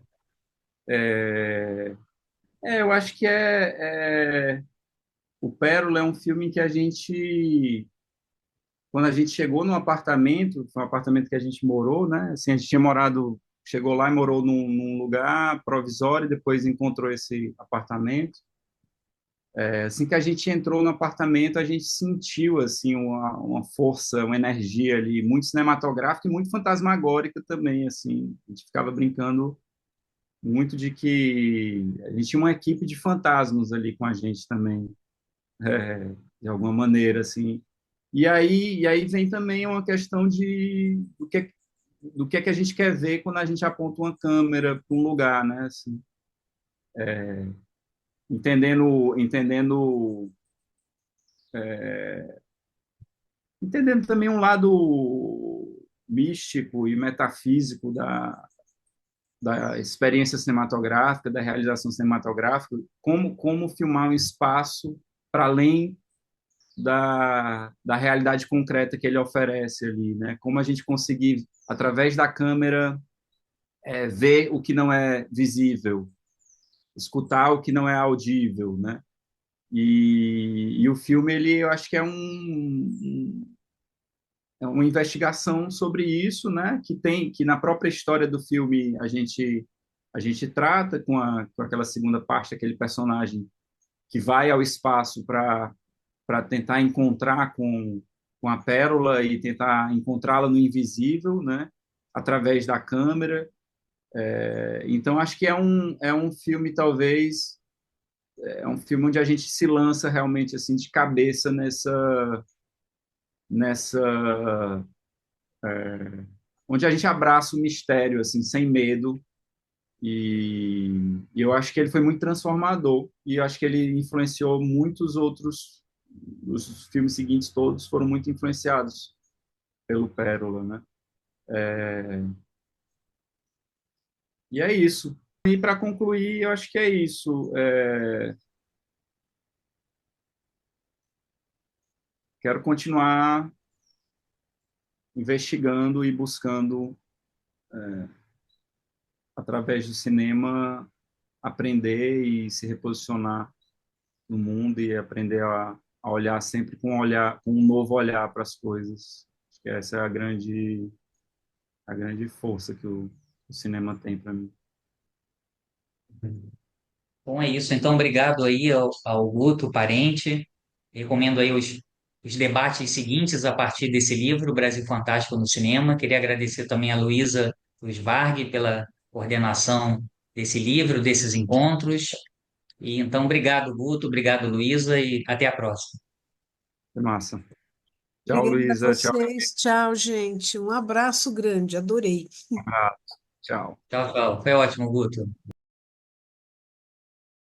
É, eu acho que o Pérola é um filme que a gente, quando a gente chegou no apartamento, foi um apartamento que a gente morou, né? Assim, a gente tinha morado, chegou lá e morou num lugar provisório, e depois encontrou esse apartamento. Assim que a gente entrou no apartamento, a gente sentiu assim uma força, uma energia ali muito cinematográfica e muito fantasmagórica também, assim. A gente ficava brincando muito de que a gente tinha uma equipe de fantasmas ali com a gente também, de alguma maneira, assim. E aí vem também uma questão do que é que a gente quer ver quando a gente aponta uma câmera para um lugar, né? Assim, entendendo entendendo também um lado místico e metafísico da experiência cinematográfica, da realização cinematográfica, como filmar um espaço para além da realidade concreta que ele oferece ali, né? Como a gente conseguir, através da câmera, ver o que não é visível, escutar o que não é audível, né? E o filme, eu acho que é uma investigação sobre isso, né? Que na própria história do filme a gente trata com aquela segunda parte, aquele personagem que vai ao espaço para tentar encontrar com a pérola e tentar encontrá-la no invisível, né? Através da câmera. Então acho que é um filme talvez é um filme onde a gente se lança realmente assim de cabeça nessa onde a gente abraça o mistério assim sem medo e eu acho que ele foi muito transformador e eu acho que ele influenciou muitos outros os filmes seguintes todos foram muito influenciados pelo Pérola, né? E é isso. E para concluir, eu acho que é isso. Quero continuar investigando e buscando através do cinema aprender e se reposicionar no mundo e aprender a olhar sempre com um novo olhar para as coisas. Acho que essa é a grande força que o cinema tem para mim. Bom, é isso. Então, obrigado aí ao Guto, parente. Recomendo aí os debates seguintes a partir desse livro, Brasil Fantástico no Cinema. Queria agradecer também a Luísa Luiz Varg pela coordenação desse livro, desses encontros. E então, obrigado, Guto, obrigado, Luísa, e até a próxima. É massa. Tchau, Obrigada a Luísa. Tchau. vocês. Tchau, gente. Um abraço grande. Adorei. Abraço. Tchau. Tchau, tchau. Foi ótimo, Guto.